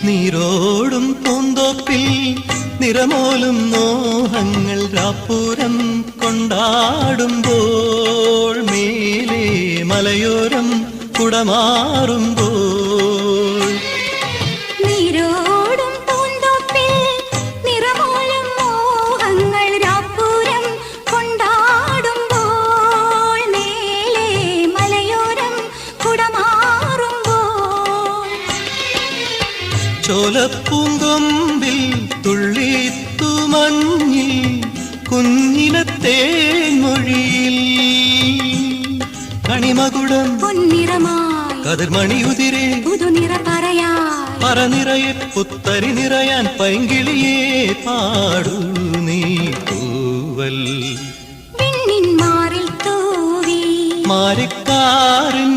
നീരോടും പൂന്തോപ്പിൽ നിറമോലും മോഹങ്ങൾ രാപ്പൂരം കൊണ്ടാടുമ്പോൾ മേലെ മലയോരം കുടമാറുമ്പോൾ നീരോടും പൂന്തോപ്പിൽ നിറമോലും മോഹങ്ങൾ രാപ്പൂരം കൊണ്ടാടുമ്പോൾ മേലെ മലയോരം കുടമാറുമ്പോൾ ചോലപ്പൂങ്കൊമ്പിൽ തുള്ളിത്തുമഞ്ഞിൽ കുഞ്ഞിനത്തെ മൊഴിയിൽ കണിമകുടം പൊന്നിറമായി കതിർമണിയുതിരെ പുതുനിറ പറയായി പറനിറയെ പുത്തരി നിറയാൻ പൈങ്കിളിയെ പാടൂ നീ തൂവൽ വിണ്ണിൻ മാറിൽ തൂവി മാരിക്കാരൻ